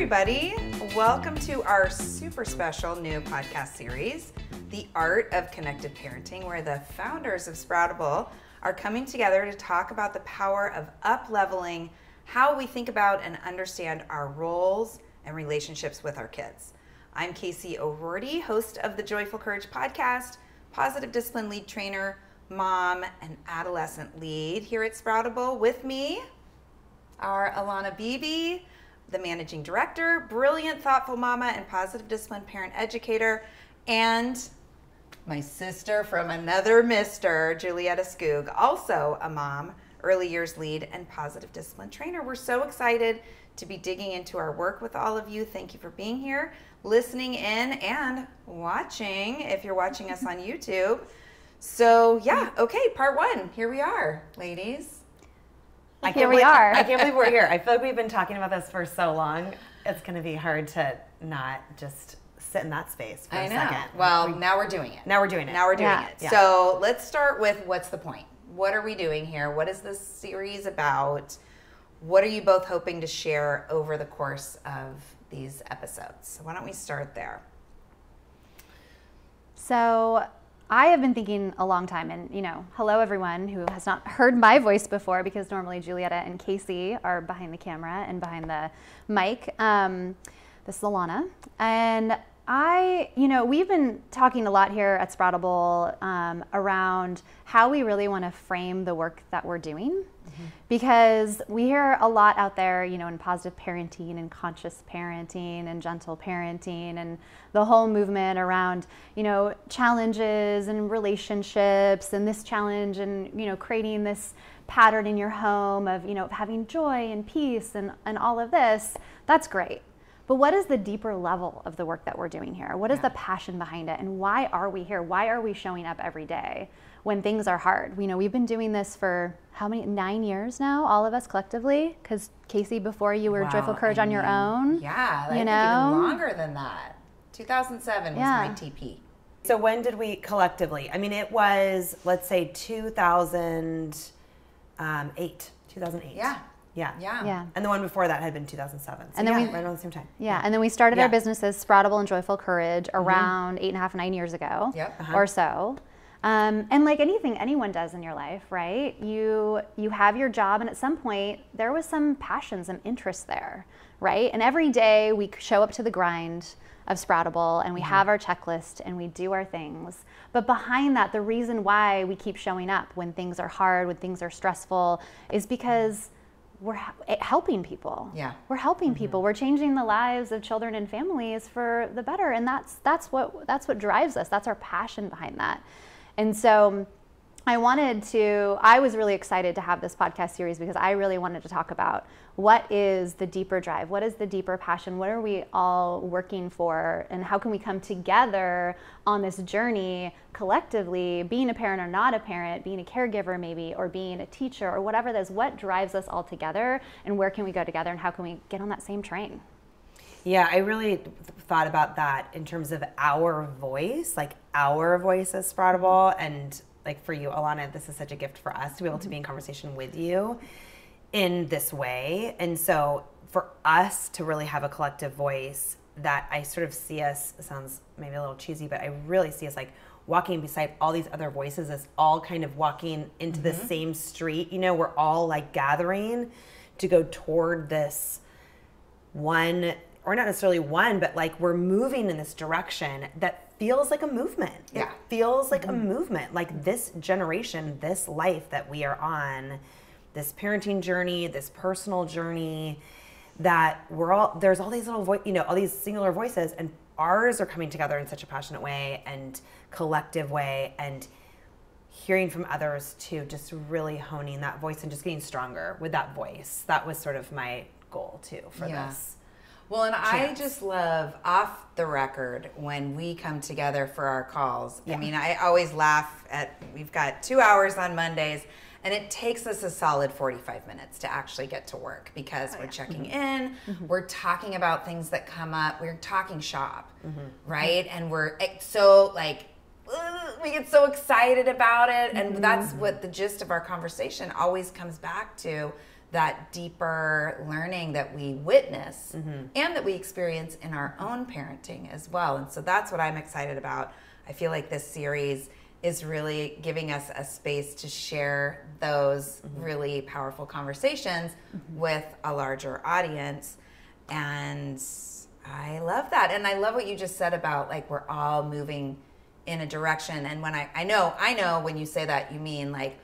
everybody. Welcome to our super special new podcast series, The Art of Connected Parenting, where the founders of Sproutable are coming together to talk about the power of up-leveling how we think about and understand our roles and relationships with our kids. I'm Casey O'Rourke, host of the Joyful Courage podcast, positive discipline lead trainer, mom, and adolescent lead here at Sproutable. With me are Alanna Beebe, the managing director, brilliant, thoughtful mama, and positive discipline parent educator, and my sister from another mister, Julietta Skoog, also a mom, early years lead, and positive discipline trainer. We're so excited to be digging into our work with all of you. Thank you for being here, listening in, and watching if you're watching us on YouTube. So yeah, okay, part one. Here we are, ladies. I can't believe we're here. I feel like we've been talking about this for so long. It's going to be hard to not just sit in that space for a second. Well, now we're doing it. Now we're doing it. Yeah. So let's start with what's the point? What are we doing here? What is this series about? What are you both hoping to share over the course of these episodes? So why don't we start there? So I have been thinking a long time, and hello everyone who has not heard my voice before, because normally Julietta and Casey are behind the camera and behind the mic. This is Alanna, and we've been talking a lot here at Sproutable around how we really want to frame the work that we're doing. Because we hear a lot out there, in positive parenting and conscious parenting and gentle parenting and the whole movement around, challenges and relationships and this challenge and, creating this pattern in your home of, having joy and peace and all of this. That's great. But what is the deeper level of the work that we're doing here? What is the passion behind it? And why are we here? Why are we showing up every day when things are hard? We've been doing this for 9 years now, all of us collectively? Because Casey, before you were Joyful Courage on your own. Yeah, I think even longer than that. 2007 was my TP. So when did we collectively? It was, let's say 2008. 2008. Yeah. And the one before that had been 2007. So and then right around the same time. Yeah. And then we started our businesses, Sproutable and Joyful Courage, around 8.5, 9 years ago or so. And like anything anyone does in your life, right? You have your job, and at some point there was some passion, some interest there, right? And every day we show up to the grind of Sproutable, and we have our checklist and we do our things. But behind that, the reason why we keep showing up when things are hard, when things are stressful, is because we're helping people. Yeah. We're helping people. We're changing the lives of children and families for the better. And that's what drives us. That's our passion behind that. And so I was really excited to have this podcast series, because I really wanted to talk about what is the deeper drive? What is the deeper passion? What are we all working for? And how can we come together on this journey collectively, being a parent or not a parent, being a caregiver maybe, or being a teacher or whatever it is? What drives us all together, and where can we go together, and how can we get on that same train? Yeah, I really thought about that in terms of our voice as Sproutable. And like for you, Alanna, this is such a gift for us to be able to be in conversation with you in this way. And so for us to really have a collective voice, that I sort of see us, it sounds maybe a little cheesy, but I really see us like walking beside all these other voices as all kind of walking into the same street. We're all like gathering to go toward this one, or not necessarily one, but like we're moving in this direction that feels like a movement. Yeah. It feels like a movement, like this generation, this life that we are on, this parenting journey, this personal journey, that there's all these little all these singular voices, and ours are coming together in such a passionate way and collective way, and hearing from others too, just really honing that voice and just getting stronger with that voice. That was sort of my goal too for this. Well, and I just love off the record when we come together for our calls. Yeah. I always laugh we've got 2 hours on Mondays, and it takes us a solid 45 minutes to actually get to work, because we're checking in, we're talking about things that come up, we're talking shop, right? And we're so like, we get so excited about it, and that's what the gist of our conversation always comes back to. that deeper learning that we witness and that we experience in our own parenting as well. And so that's what I'm excited about. I feel like this series is really giving us a space to share those really powerful conversations with a larger audience. And I love that. And I love what you just said about like we're all moving in a direction. And when I know when you say that, you mean like,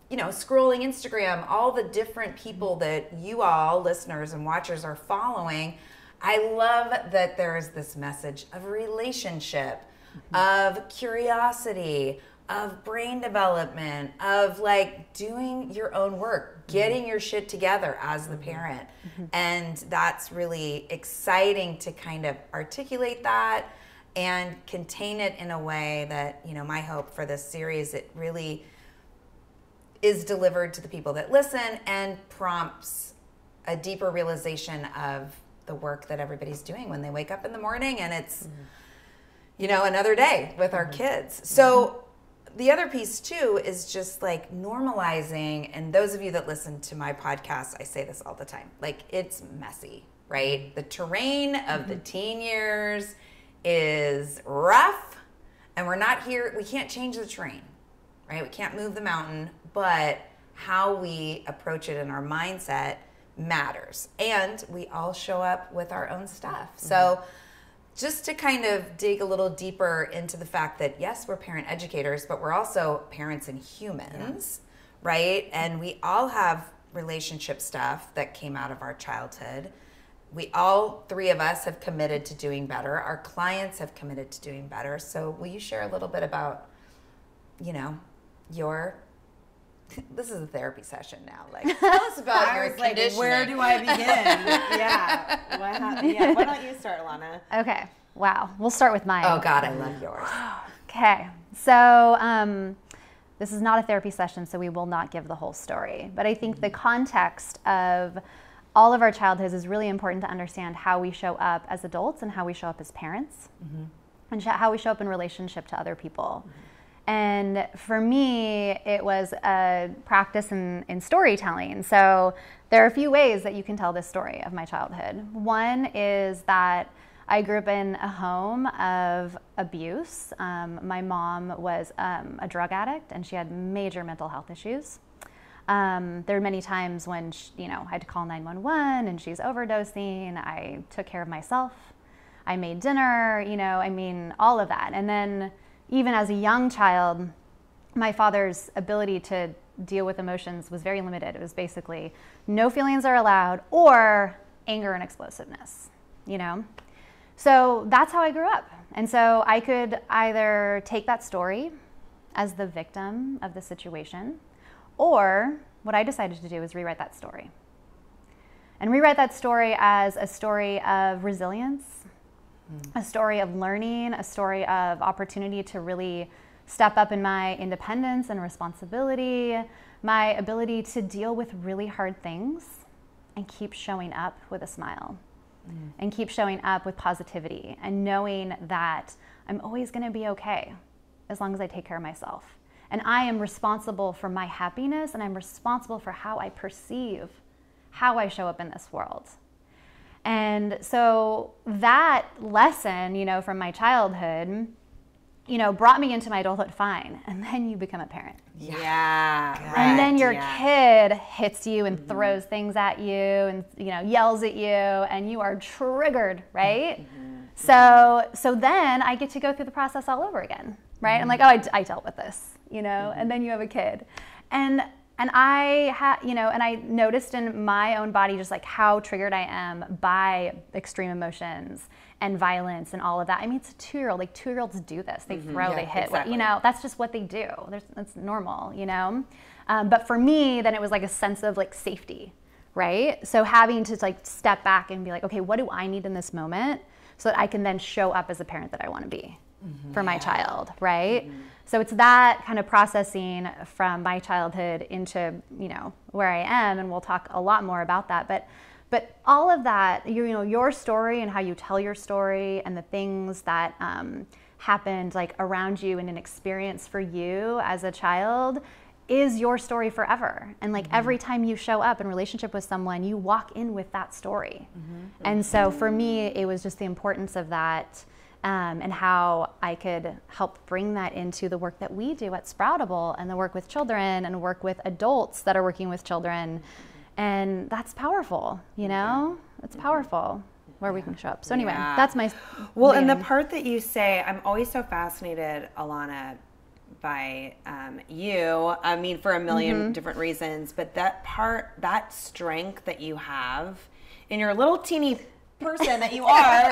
scrolling Instagram, all the different people that you all, listeners and watchers, are following. I love that there's this message of relationship, of curiosity, of brain development, of like doing your own work, getting your shit together as the parent. And that's really exciting to kind of articulate that and contain it in a way that, my hope for this series, it really is delivered to the people that listen and prompts a deeper realization of the work that everybody's doing when they wake up in the morning and it's, another day with our kids. So the other piece too is just like normalizing, and those of you that listen to my podcast, I say this all the time, like it's messy, right? The terrain of the teen years is rough, and we're not here, we can't change the terrain, right? We can't move the mountain, but how we approach it in our mindset matters. And we all show up with our own stuff. So just to kind of dig a little deeper into the fact that, yes, we're parent educators, but we're also parents and humans, right? And we all have relationship stuff that came out of our childhood. All three of us have committed to doing better. Our clients have committed to doing better. So will you share a little bit about, this is a therapy session now. Like, tell us about your conditioning. Where do I begin? Yeah. Why don't you start, Alanna? Okay. Wow. We'll start with mine. Oh, God, I love yours. Okay. So this is not a therapy session, so we will not give the whole story. But I think the context of all of our childhoods is really important to understand how we show up as adults and how we show up as parents and how we show up in relationship to other people. And for me, it was a practice in storytelling. So there are a few ways that you can tell this story of my childhood. One is that I grew up in a home of abuse. My mom was a drug addict, and she had major mental health issues. There were many times when I had to call 911 and she's overdosing. I took care of myself. I made dinner, all of that. And then even as a young child, my father's ability to deal with emotions was very limited. It was basically no feelings are allowed, or anger and explosiveness, So that's how I grew up. And so I could either take that story as the victim of the situation, or what I decided to do was rewrite that story. And rewrite that story as a story of resilience, a story of learning, a story of opportunity to really step up in my independence and responsibility, my ability to deal with really hard things and keep showing up with a smile and keep showing up with positivity and knowing that I'm always going to be okay as long as I take care of myself. And I am responsible for my happiness, and I'm responsible for how I perceive how I show up in this world. And so that lesson, from my childhood, brought me into my adulthood fine. And then you become a parent. Yeah. Right. And then your kid hits you and throws things at you and, yells at you, and you are triggered, right? So then I get to go through the process all over again, right? I'm like, oh, I dealt with this, and then you have a kid. And I and I noticed in my own body just like how triggered I am by extreme emotions and violence and all of that. I mean, it's a 2-year-old. Like 2-year-olds do this. They throw, they hit. Exactly. That's just what they do. That's normal, But for me, then it was like a sense of like safety, right? So having to like step back and be like, okay, what do I need in this moment so that I can then show up as a parent that I want to be for my child, right? So it's that kind of processing from my childhood into, where I am, and we'll talk a lot more about that. But all of that, your story and how you tell your story and the things that happened like around you in an experience for you as a child is your story forever. And like every time you show up in relationship with someone, you walk in with that story. And so for me, it was just the importance of that, and how I could help bring that into the work that we do at Sproutable, and the work with children and work with adults that are working with children. And that's powerful, you know? It's powerful where we can show up. So anyway, that's my Well, and the part that you say, I'm always so fascinated, Alanna, by you. I mean, for a million different reasons, but that part, that strength that you have in your little teeny person that you are,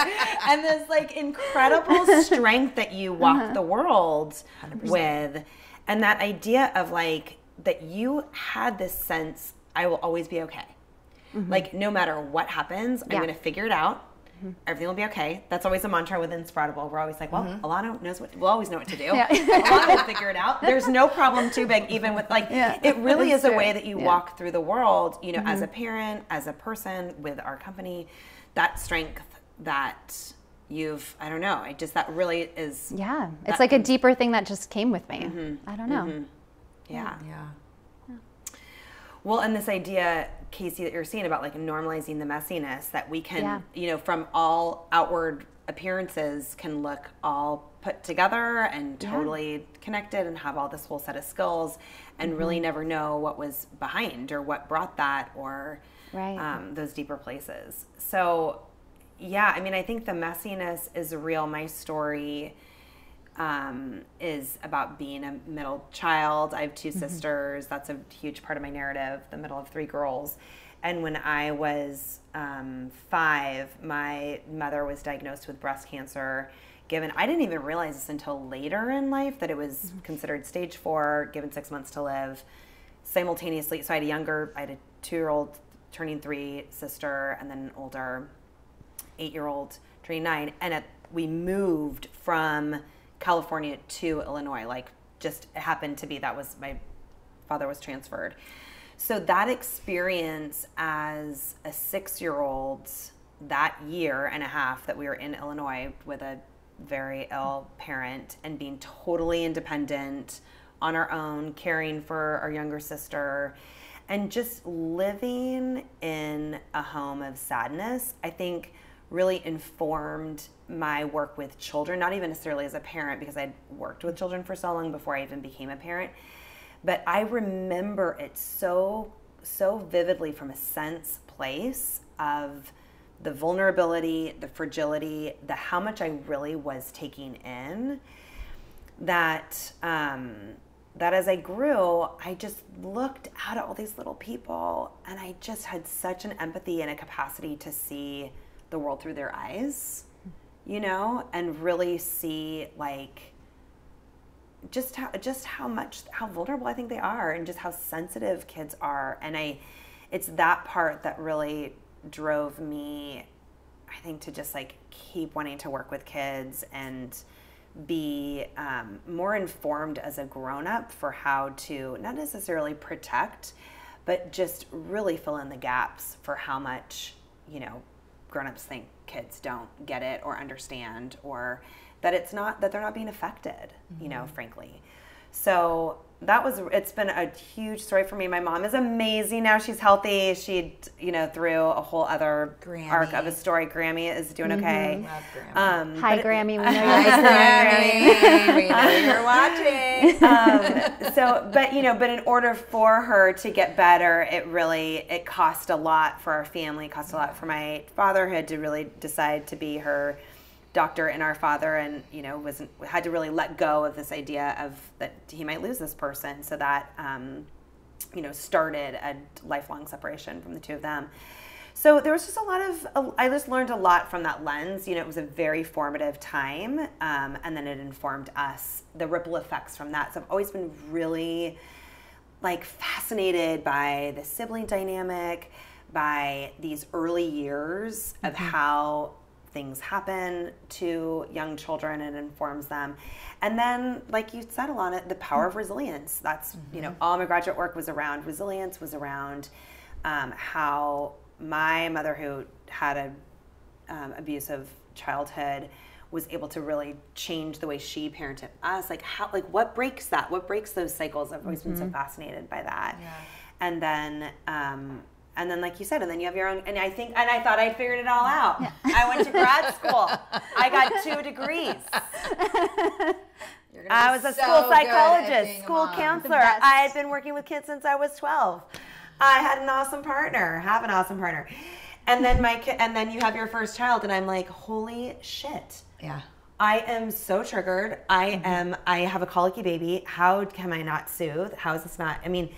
and this like incredible strength that you walk the world 100%. With, and that idea of like, that you had this sense, I will always be okay. Like, no matter what happens, I'm going to figure it out. Everything will be okay. That's always a mantra within Sproutable. We're always like, well, Alanna knows we'll always know what to do. Alanna will figure it out. There's no problem too big, even with like, it really is a way that you walk through the world, you know, as a parent, as a person, with our company, that strength that you've, I don't know, I just, that really is. Yeah. It's like a deeper thing that just came with me. I don't know. Yeah. Well, and this idea, Casey, that you're seeing about like normalizing the messiness, that we can, you know, from all outward appearances can look all put together and totally connected and have all this whole set of skills, and really never know what was behind or what brought that, or those deeper places. So, yeah, I mean, I think the messiness is real. My story is about being a middle child. I have two sisters. That's a huge part of my narrative, the middle of three girls. And when I was 5, my mother was diagnosed with breast cancer. I didn't even realize this until later in life, that it was considered stage 4, given 6 months to live. Simultaneously, so I had a 2-year-old turning 3 sister, and then an older 8-year-old turning 9. And we moved from California to Illinois, like, just it happened to be, that was, my father was transferred. So that experience as a 6-year-old, that year and a half that we were in Illinois with a very ill parent, and being totally independent on our own, caring for our younger sister, and just living in a home of sadness, I think really informed my work with children, not even necessarily as a parent, because I'd worked with children for so long before I even became a parent. But I remember it so vividly from a sense place of the vulnerability, the fragility, the how much I really was taking in, that that as I grew, I just looked out at all these little people, and I just had such an empathy and a capacity to see the world through their eyes, you know, and really see like just how vulnerable I think they are, and just how sensitive kids are. And it's that part that really drove me, I think, to just like keep wanting to work with kids and be more informed as a grown-up for how to not necessarily protect, but just really fill in the gaps for how much, you know, grown-ups think kids don't get it or understand, or that they're not being affected, you know, frankly. So it's been a huge story for me. My mom is amazing now. She's healthy. She, you know, through a whole other arc of a story. Grammy is doing okay. Love Grammy. Hi, Grammy. We know We know you're watching. But in order for her to get better, it cost a lot for our family. It cost a lot for my father, who had to really decide to be her doctor and our father, and, you know, had to really let go of this idea of that he might lose this person. So that, you know, started a lifelong separation from the two of them. So there was just I just learned a lot from that lens. You know, it was a very formative time, and then it informed us, the ripple effects from that. So I've always been really like fascinated by the sibling dynamic, by these early years of how things happen to young children, and informs them. And then, like you said, Alanna, the power of resilience. That's, you know, all my graduate work was around resilience, was around how my mother, who had an abusive childhood, was able to really change the way she parented us. Like what breaks that? What breaks those cycles? I've always been so fascinated by that. Yeah. And then like you said, and then you have your own, and I thought I'd figured it all out. Yeah. I went to grad school. I got 2 degrees. I was a school psychologist, school counselor. I had been working with kids since I was 12. I had an awesome partner, have an awesome partner. And then and then you have your first child, and I'm like, holy shit. Yeah. I am so triggered. I have a colicky baby. How can I not soothe? How is this not? I mean,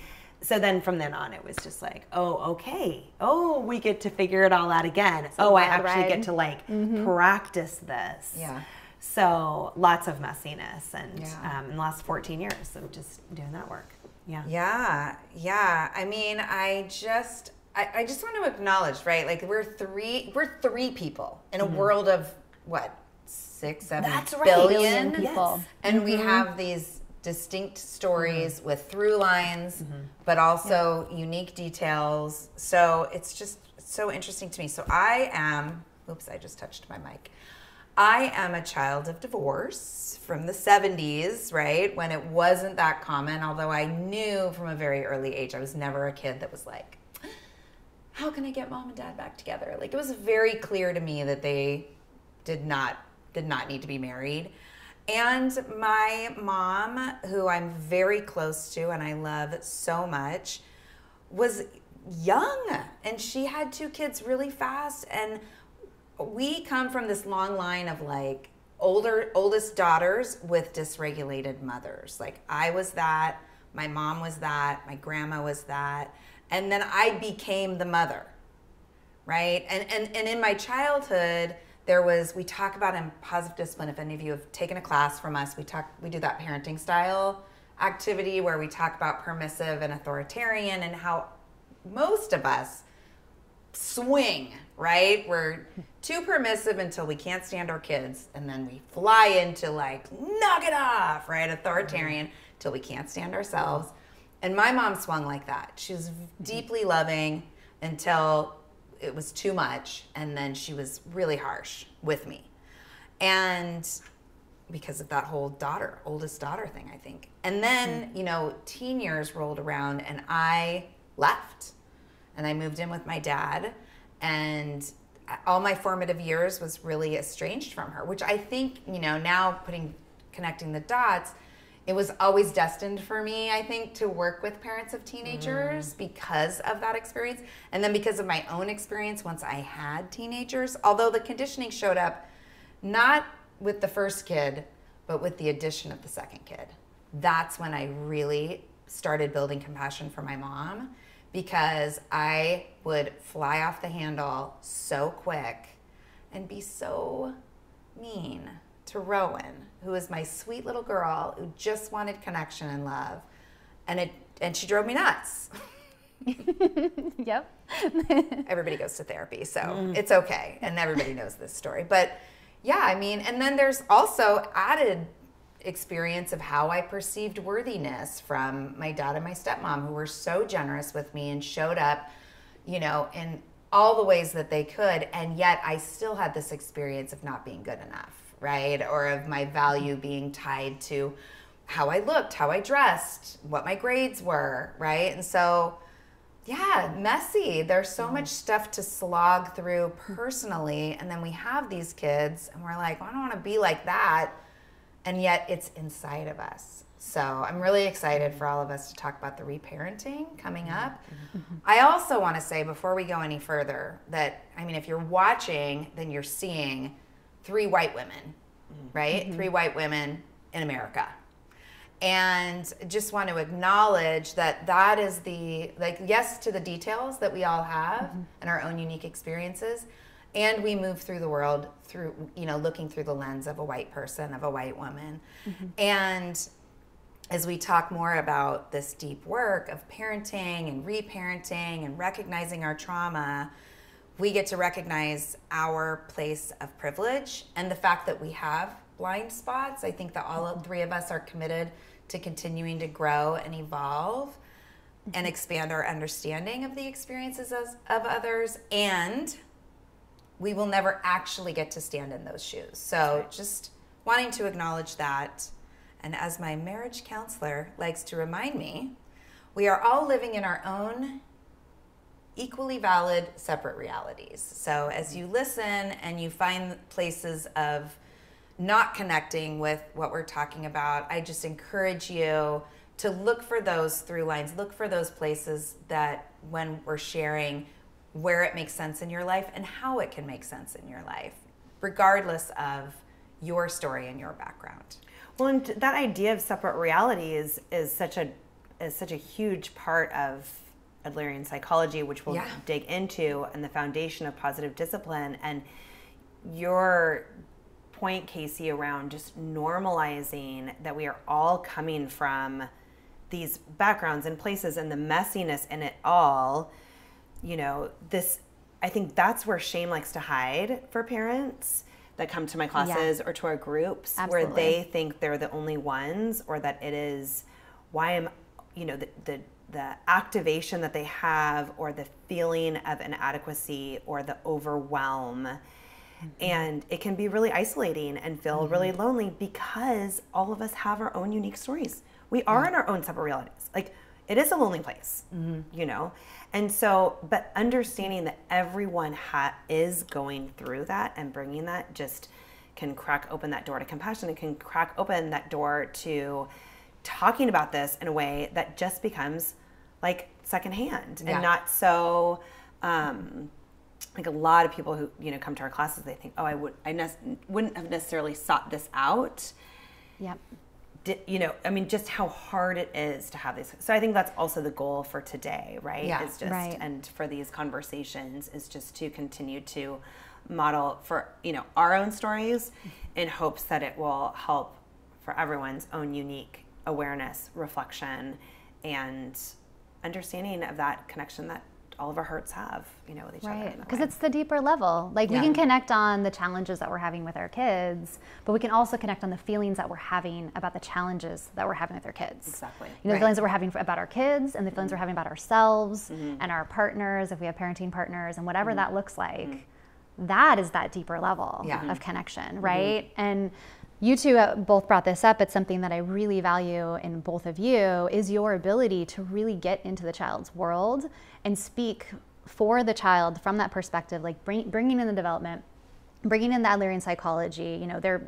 so then from then on, it was just like, oh, okay. Oh, we get to figure it all out again. I actually get to practice this. Yeah. So lots of messiness, and in the last 14 years of just doing that work. Yeah. Yeah. Yeah. I mean, I just want to acknowledge, right? Like we're three people in a world of what, 6, 7 billion people. Yes. And we have these distinct stories with through lines, but also unique details. So it's just so interesting to me. So I just touched my mic. I am a child of divorce from the 70s, right? When it wasn't that common, although I knew from a very early age, I was never a kid that was like, how can I get mom and dad back together? Like it was very clear to me that they did not need to be married. And my mom, who I'm very close to and I love so much, was young, and she had 2 kids really fast. And we come from this long line of like oldest daughters with dysregulated mothers. Like I was that, my mom was that, my grandma was that, and then I became the mother, right? And in my childhood, we talk about in positive discipline, if any of you have taken a class from us, we do that parenting style activity where we talk about permissive and authoritarian and how most of us swing, right? We're too permissive until we can't stand our kids, and then we fly into like, knock it off, right? Authoritarian till we can't stand ourselves. And my mom swung like that. She was deeply loving until it was too much, and then she was really harsh with me. And because of that whole oldest daughter thing, I think. And then, teen years rolled around and I left. And I moved in with my dad, and all my formative years was really estranged from her, which I think, now connecting the dots, it was always destined for me, I think, to work with parents of teenagers because of that experience. And then because of my own experience once I had teenagers, although the conditioning showed up not with the first kid, but with the addition of the second kid. That's when I really started building compassion for my mom, because I would fly off the handle so quick and be so mean to Rowan, who is my sweet little girl who just wanted connection and love. And she drove me nuts. Yep. Everybody goes to therapy, so it's okay. And everybody knows this story. But yeah, I mean, and then there's also added experience of how I perceived worthiness from my dad and my stepmom, who were so generous with me and showed up, in all the ways that they could. And yet I still had this experience of not being good enough, right? Or of my value being tied to how I looked, how I dressed, what my grades were, right? And so, yeah, messy. There's so much stuff to slog through personally. And then we have these kids and we're like, well, I don't want to be like that. And yet it's inside of us. So I'm really excited for all of us to talk about the reparenting coming up. I also want to say, before we go any further, that, if you're watching, then you're seeing 3 white women, right? 3 white women in America. And just want to acknowledge that is yes to the details that we all have and our own unique experiences. And we move through the world through, looking through the lens of a white person, of a white woman. And as we talk more about this deep work of parenting and reparenting and recognizing our trauma, we get to recognize our place of privilege and the fact that we have blind spots. I think that all 3 of us are committed to continuing to grow and evolve and expand our understanding of the experiences of others. And we will never actually get to stand in those shoes. So just wanting to acknowledge that. And as my marriage counselor likes to remind me, we are all living in our own equally valid separate realities. So as you listen and you find places of not connecting with what we're talking about, I just encourage you to look for those through lines, look for those places that when we're sharing where it makes sense in your life and how it can make sense in your life, regardless of your story and your background. Well, and that idea of separate realities is such a huge part of Adlerian psychology, which we'll dig into, and the foundation of positive discipline. And your point, Casey, around just normalizing that we are all coming from these backgrounds and places and the messiness in it all, I think that's where shame likes to hide for parents that come to my classes or to our groups. Absolutely. Where they think they're the only ones, or that it is the activation that they have, or the feeling of inadequacy, or the overwhelm. And it can be really isolating and feel really lonely, because all of us have our own unique stories. We are in our own separate realities. Like, it is a lonely place, And so, but understanding that everyone is going through that, and bringing that just can crack open that door to compassion. It can crack open that door to talking about this in a way that just becomes like secondhand and not so, like a lot of people who, come to our classes, they think, oh, I wouldn't have necessarily sought this out. Yep. Just how hard it is to have these. So I think that's also the goal for today, right? Yeah. Is just, and for these conversations is just to continue to model for, our own stories, in hopes that it will help for everyone's own unique awareness, reflection, and understanding of that connection that all of our hurts have, with each other. Right, because it's the deeper level. Like, we can connect on the challenges that we're having with our kids, but we can also connect on the feelings that we're having about the challenges that we're having with our kids. Exactly. The feelings that we're having about our kids, and the feelings we're having about ourselves and our partners, if we have parenting partners, and whatever that looks like. That is that deeper level of connection, right? And you two both brought this up. It's something that I really value in both of you, is your ability to really get into the child's world and speak for the child from that perspective, like bringing in the development, bringing in the Adlerian psychology,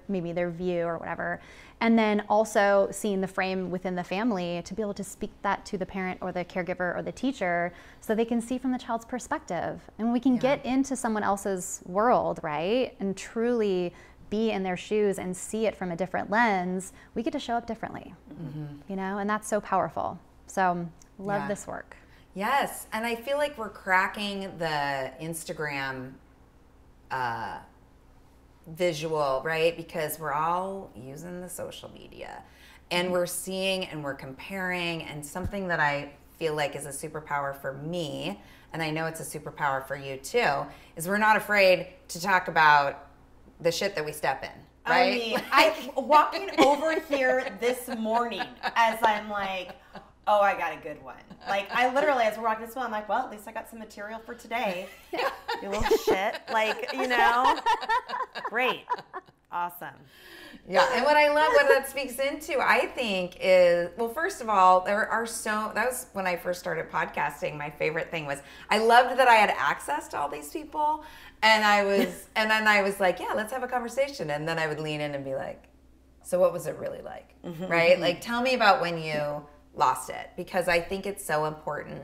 maybe their view or whatever, and then also seeing the frame within the family to be able to speak that to the parent or the caregiver or the teacher, so they can see from the child's perspective. And we can get into someone else's world, right, and truly be in their shoes and see it from a different lens, we get to show up differently, and that's so powerful. So love this work. Yes, and I feel like we're cracking the Instagram visual, right? Because we're all using the social media, and we're seeing and we're comparing, and something that I feel like is a superpower for me, and I know it's a superpower for you too, is we're not afraid to talk about the shit that we step in, right? I'm walking over here this morning as I'm like, oh, I got a good one. Like, I literally, as we're walking this way, I'm like, well, at least I got some material for today. You little shit. Like, great. Awesome. Yeah, and what I love, what that speaks into, I think, is, well, first of all, that was when I first started podcasting. My favorite thing was, I loved that I had access to all these people, and then I was like, yeah, let's have a conversation. And then I would lean in and be like, so what was it really like, right? Like, tell me about when you lost it, because I think it's so important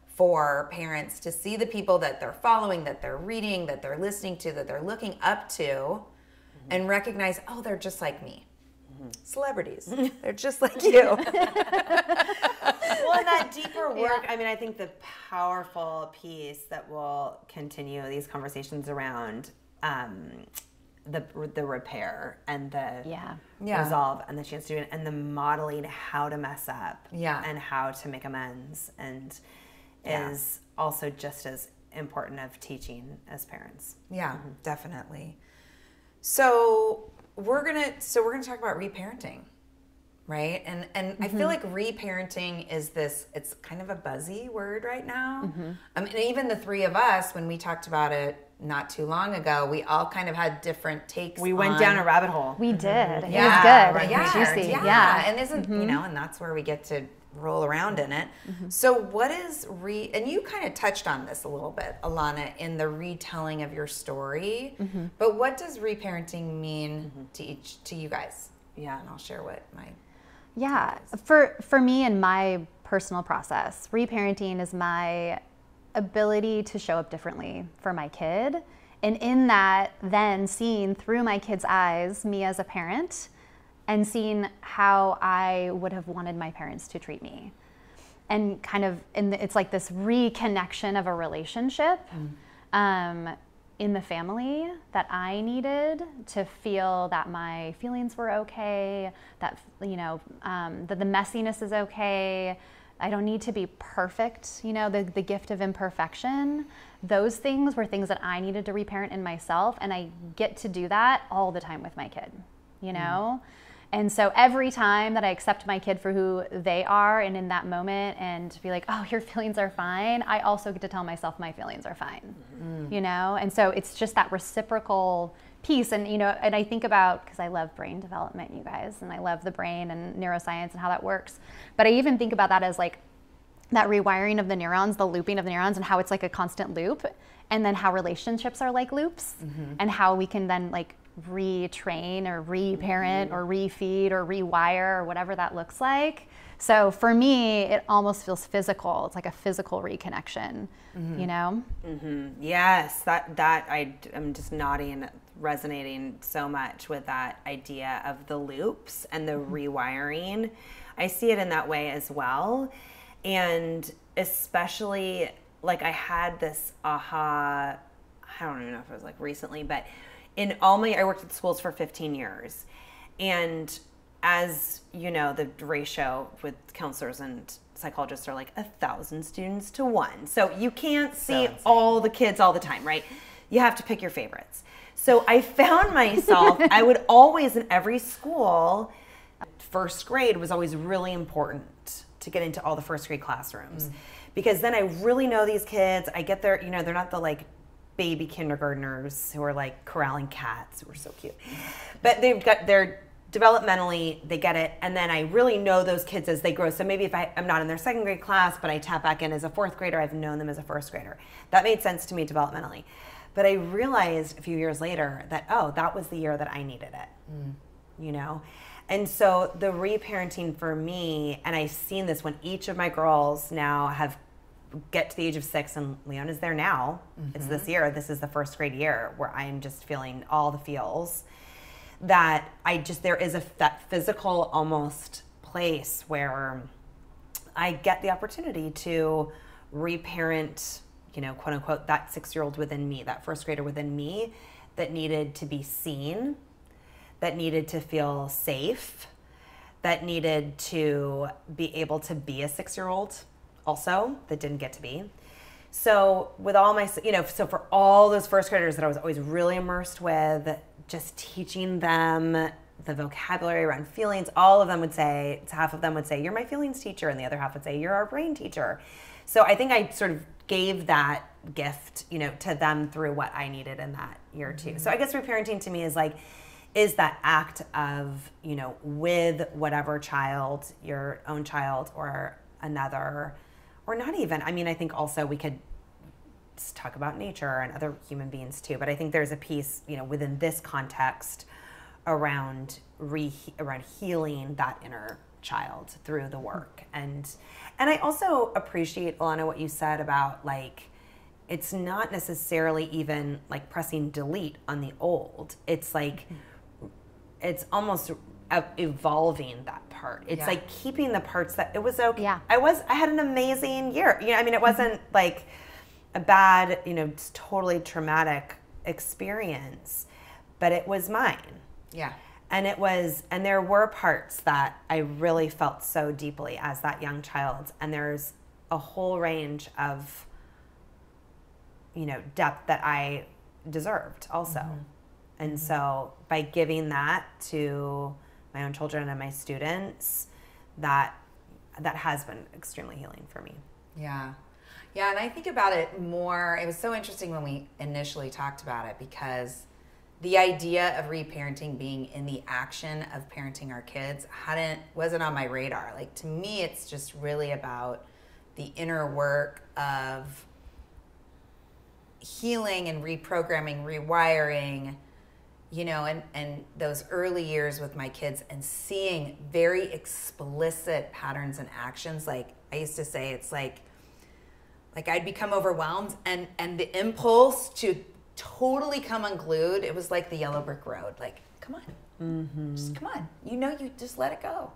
for parents to see the people that they're following, that they're reading, that they're listening to, that they're looking up to, and recognize, oh, they're just like me. Celebrities. They're just like you. Well, and that deeper work, I think the powerful piece that will continue these conversations around the repair and the resolve and the chance to do it, and the modeling how to mess up and how to make amends, and is also just as important of teaching as parents. Yeah, definitely. So we're gonna talk about reparenting, right? And I feel like reparenting is it's kind of a buzzy word right now. And even the three of us, when we talked about it not too long ago, we all kind of had different takes. We went down a rabbit hole. We did. It was Yeah, good. right, yeah, Juicy. yeah. And isn't, you know, and that's where we get to roll around in it. So what is and you kind of touched on this a little bit, Alanna, in the retelling of your story, but what does reparenting mean to you guys? Yeah, and I'll share what my Yeah, for me and my personal process, reparenting is my ability to show up differently for my kid. And in that, then seeing through my kid's eyes, me as a parent, and seeing how I would have wanted my parents to treat me. And kind of, it's like this reconnection of a relationship in the family that I needed to feel that my feelings were okay, that, you know, that the messiness is okay. I don't need to be perfect, you know, the gift of imperfection. Those things were things that I needed to reparent in myself, and I get to do that all the time with my kid, you know? And so every time that I accept my kid for who they are and in that moment and be like, oh, your feelings are fine, I also get to tell myself my feelings are fine, you know? And so it's just that reciprocal piece. And, you know, and I think about, because I love brain development, you guys, and I love the brain and neuroscience and how that works. But I even think about that as like that rewiring of the neurons, the looping of the neurons, and how it's like a constant loop. And then how relationships are like loops, and how we can then like retrain or reparent or refeed or rewire or whatever that looks like. So for me, it almost feels physical. It's like a physical reconnection, you know? Yes, that I'm just nodding, resonating so much with that idea of the loops and the rewiring. I see it in that way as well. And especially, like, I had this aha, I don't even know if it was like recently, but I worked at schools for 15 years. And as you know, the ratio with counselors and psychologists are like 1,000 students to 1. So you can't see all the kids all the time, right? You have to pick your favorites. So I found myself, I would always, in every school, first grade was always really important to get into all the first grade classrooms. Because then I really know these kids. I get their, you know, they're not the like baby kindergartners who are like corralling cats who are so cute. But they're developmentally, they get it. And then I really know those kids as they grow. So maybe if I'm not in their second grade class, but I tap back in as a fourth grader, I've known them as a first grader. That made sense to me developmentally. But I realized a few years later that, oh, that was the year that I needed it, you know? And so the reparenting for me, and I've seen this when each of my girls now get to the age of 6, and Leona's there now. It's this year. This is the first grade year where I'm just feeling all the feels. That there is that physical almost place where I get the opportunity to reparent, you know, quote unquote, that 6-year-old within me, that first grader within me that needed to be seen, that needed to feel safe, that needed to be able to be a 6-year-old also that didn't get to be. So with all my, you know, so for all those first graders that I was always really immersed with, just teaching them the vocabulary around feelings, all of them would say, half of them would say, you're my feelings teacher, and the other half would say, you're our brain teacher. So I think I sort of gave that gift, you know, to them through what I needed in that year too. So I guess reparenting to me is that act of, you know, with whatever child, your own child or another, or not even, I mean, I think also we could talk about nature and other human beings too, but I think there's a piece, you know, within this context around healing that inner child through the work. And I also appreciate, Alanna, what you said about, like, it's not necessarily even like pressing delete on the old. It's like, it's almost evolving that part. It's like keeping the parts that it was okay. Yeah. I had an amazing year. You know, I mean, it wasn't like a bad, you know, totally traumatic experience, but it was mine. Yeah. And there were parts that I really felt so deeply as that young child. And there's a whole range of, you know, depth that I deserved also. And so by giving that to my own children and my students, that has been extremely healing for me. Yeah. Yeah, and I think about it more. It was so interesting when we initially talked about it because the idea of reparenting being in the action of parenting our kids wasn't on my radar. Like, to me, it's just really about the inner work of healing and reprogramming, rewiring, you know, and those early years with my kids and seeing very explicit patterns and actions. Like I used to say, it's like I'd become overwhelmed and the impulse to totally come unglued, it was like the yellow brick road. Like, come on, just come on. You know, you just let it go.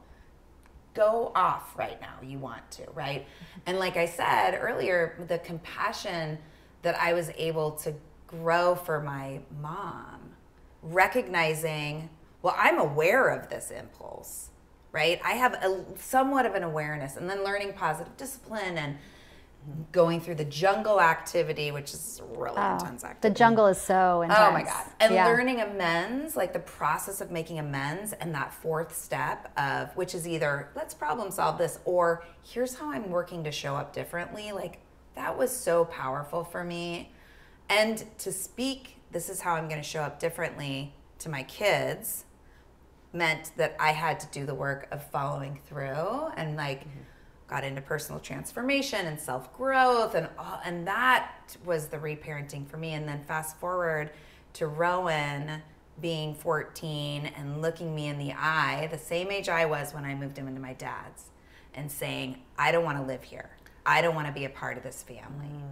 Go off right now, you want to, right? And like I said earlier, the compassion that I was able to grow for my mom, recognizing, well, I'm aware of this impulse, right? I have somewhat of an awareness, and then learning positive discipline and going through the jungle activity, which is really intense activity. The jungle is so intense. Oh my God. And learning amends, like the process of making amends, and that fourth step of, which is either let's problem solve this or here's how I'm working to show up differently. Like, that was so powerful for me. And to speak, this is how I'm going to show up differently to my kids meant that I had to do the work of following through and like got into personal transformation and self-growth and that was the reparenting for me. And then fast forward to Rowan being 14 and looking me in the eye, the same age I was when I moved him into my dad's, and saying, I don't want to live here. I don't want to be a part of this family.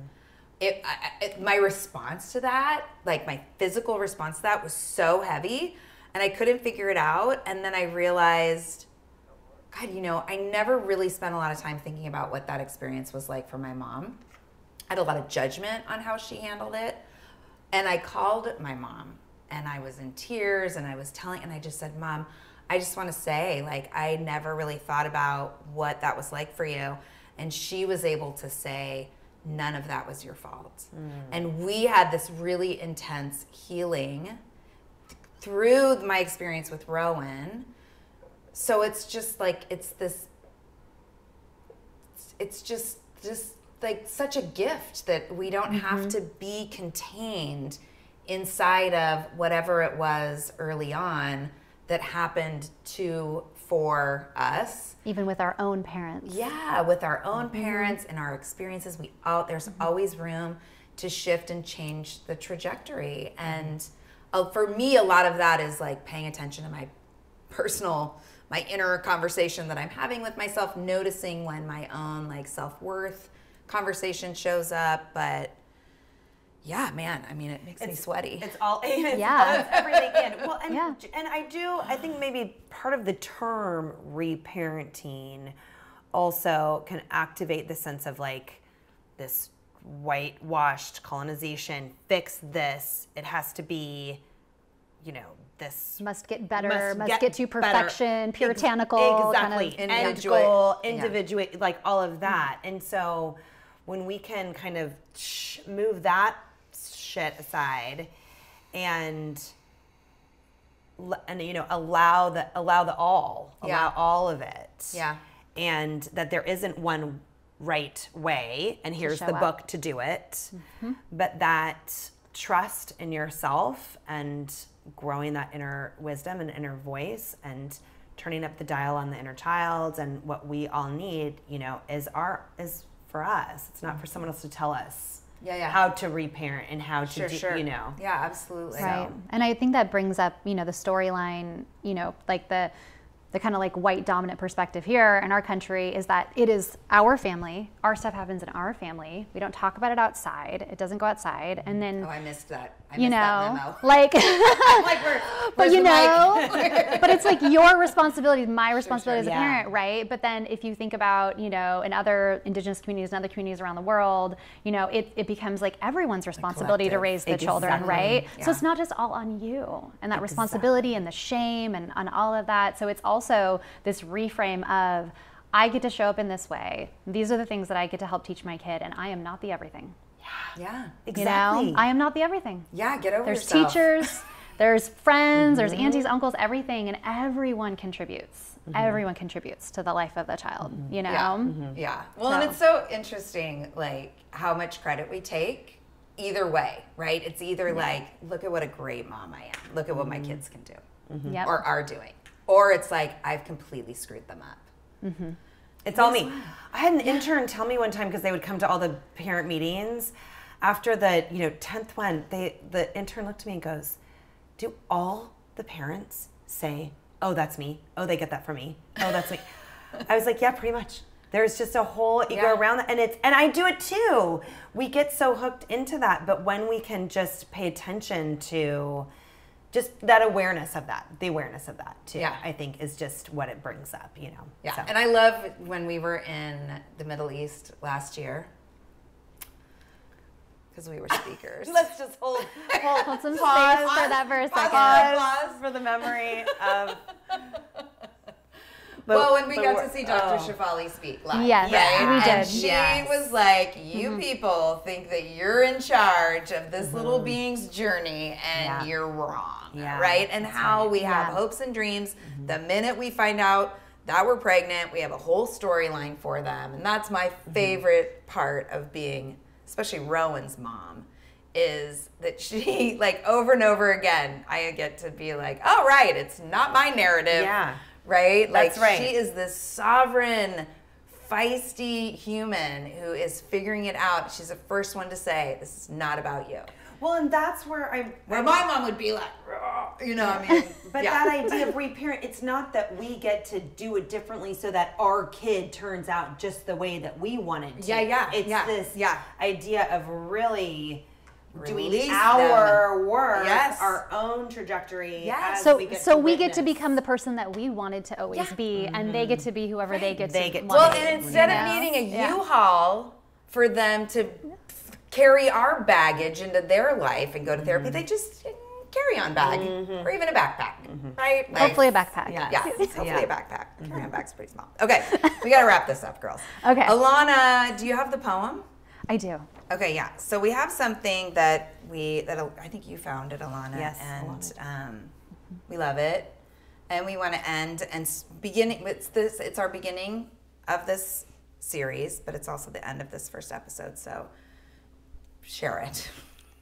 My response to that, like my physical response to that, was so heavy and I couldn't figure it out. And then I realized, God, you know, I never really spent a lot of time thinking about what that experience was like for my mom. I had a lot of judgment on how she handled it. And I called my mom and I was in tears and I just said, Mom, I just want to say, like, I never really thought about what that was like for you. And she was able to say, none of that was your fault. And we had this really intense healing through my experience with Rowan. So it's just like, it's just like such a gift that we don't have to be contained inside of whatever it was early on that happened for us. Even with our own parents. Yeah, with our own parents and our experiences, there's always room to shift and change the trajectory. And for me, a lot of that is like paying attention to my inner conversation that I'm having with myself, noticing when my own like self-worth conversation shows up. But yeah, man, I mean, it makes me sweaty. It's all, it's everything in. Well, and I think maybe part of the term reparenting also can activate the sense of like this whitewashed colonization, fix this, it has to be, you know, this must get better, must get to perfection, puritanical, exactly, kind of individual, like all of that. And so when we can kind of move that shit aside and you know, allow all of it, and that there isn't one right way and here's the book to do it, but that trust in yourself and growing that inner wisdom and inner voice and turning up the dial on the inner child and what we all need, you know, is for us. It's not for someone else to tell us how to reparent and how to do, you know. Yeah, absolutely. Right. And I think that brings up, you know, the storyline, you know, like the kind of like white dominant perspective here in our country is that it is our family. Our stuff happens in our family. We don't talk about it outside. It doesn't go outside. And then I missed that. You know, that memo. like, but you know, mic? but it's like your responsibility, my responsibility as a parent, right? But then if you think about, you know, in other indigenous communities and other communities around the world, you know, it becomes like everyone's responsibility to raise the children, right? So it's not just all on you and that responsibility and the shame and on all of that. So it's also this reframe of, I get to show up in this way. These are the things that I get to help teach my kid, and I am not the everything. Yeah, exactly. You know, I am not the everything. Yeah, get over There's yourself. teachers, There's friends, there's aunties, uncles, everything, and everyone contributes. Everyone contributes to the life of the child, you know? Yeah. Well, and it's so interesting, like, how much credit we take either way, right? It's either like, look at what a great mom I am. Look at what my kids can do or are doing. Or it's like, I've completely screwed them up. It's all me. I had an intern tell me one time, because they would come to all the parent meetings. After the 10th one, the intern looked at me and goes, do all the parents say, oh, that's me. Oh, they get that from me. Oh, that's me. I was like, yeah, pretty much. There's just a whole ego around that. And I do it too. We get so hooked into that. But when we can just pay attention to just that awareness of that, the awareness of that too, I think is just what it brings up, Yeah. So. And I love when we were in the Middle East last year, because we were speakers. Let's just hold some space for that for a second. Pause for the memory of. When we got to see Dr. Shafali speak live. Yes, we did. And she was like, you people think that you're in charge of this little being's journey, and you're wrong, right? And how we have hopes and dreams. The minute we find out that we're pregnant, we have a whole storyline for them. And that's my favorite part of being, especially Rowan's mom, is that she, like, over and over again, I get to be like, oh, right, it's not my narrative. Yeah. Right? That's right. She is this sovereign, feisty human who is figuring it out. She's the first one to say, this is not about you. Well, and that's where my mom would be like, I mean. But that idea of reparent, it's not that we get to do it differently so that our kid turns out just the way that we want it to. It's this idea of really doing our work, our own trajectory. As we get to become the person that we wanted to always be, and they get to be whoever they get to be. Well, and instead of needing a U-Haul for them to carry our baggage into their life and go to therapy, they just carry-on bag or even a backpack, right? Like, hopefully a backpack. Hopefully a backpack. Carry-on bag's pretty small. Okay, we got to wrap this up, girls. Okay. Alanna, do you have the poem? I do. Okay, yeah. So we have something that I think you found it, Alanna. Yes, and we love it, and we want to end and beginning. It's our beginning of this series, but it's also the end of this first episode. So share it.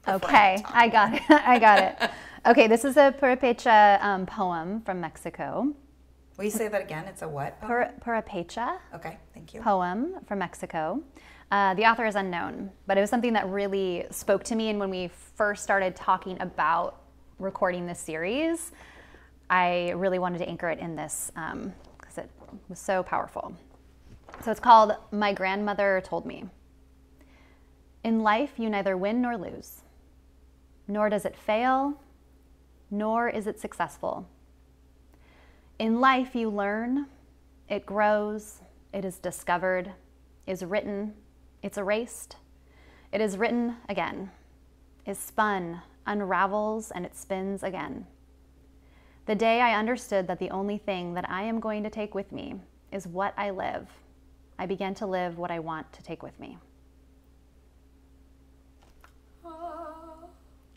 Okay, I got it. I got it. Okay, this is a Purépecha poem from Mexico. Will you say that again? It's a what? Poem? Purépecha. Okay, thank you. Poem from Mexico. The author is unknown, but it was something that really spoke to me. And when we first started talking about recording this series, I really wanted to anchor it in this because it was so powerful. So it's called My Grandmother Told Me. In life, you neither win nor lose, nor does it fail, nor is it successful. In life, you learn, it grows, it is discovered, is written, it's erased, it is written again, is spun, unravels, and it spins again. The day I understood that the only thing that I am going to take with me is what I live, I began to live what I want to take with me.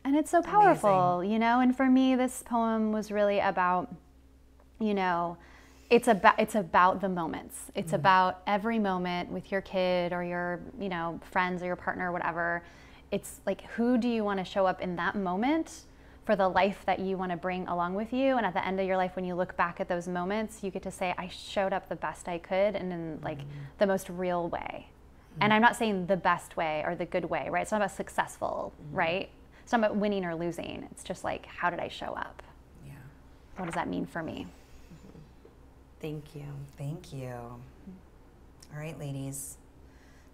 And it's so powerful, and for me, this poem was really about, it's about the moments. It's about every moment with your kid or your, friends or your partner or whatever. It's like, who do you want to show up in that moment for the life that you want to bring along with you? And at the end of your life, when you look back at those moments, you get to say, I showed up the best I could and in like the most real way. And I'm not saying the best way or the good way, right? It's not about successful, right? It's not about winning or losing. It's just like, how did I show up? Yeah. What does that mean for me? Thank you. Thank you. All right, ladies.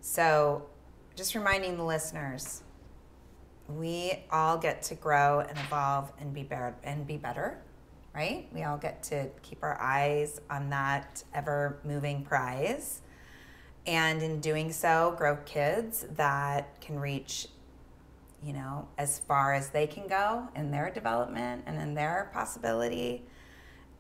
So just reminding the listeners, we all get to grow and evolve and be better, right? We all get to keep our eyes on that ever-moving prize. And in doing so, grow kids that can reach, as far as they can go in their development and in their possibility.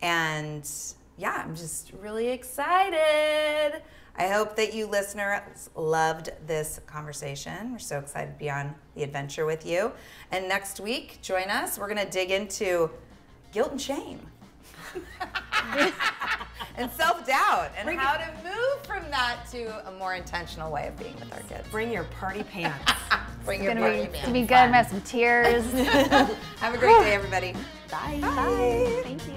And yeah, I'm just really excited I hope that you listeners loved this conversation. We're so excited to be on the adventure with you. And next week, join us. We're going to dig into guilt and shame. And self-doubt and how to move from that to a more intentional way of being with our kids. Bring your party pants. Bring your party pants. It's going to be good. I'm going to have some tears. Have a great day, everybody. Bye. Bye. Thank you.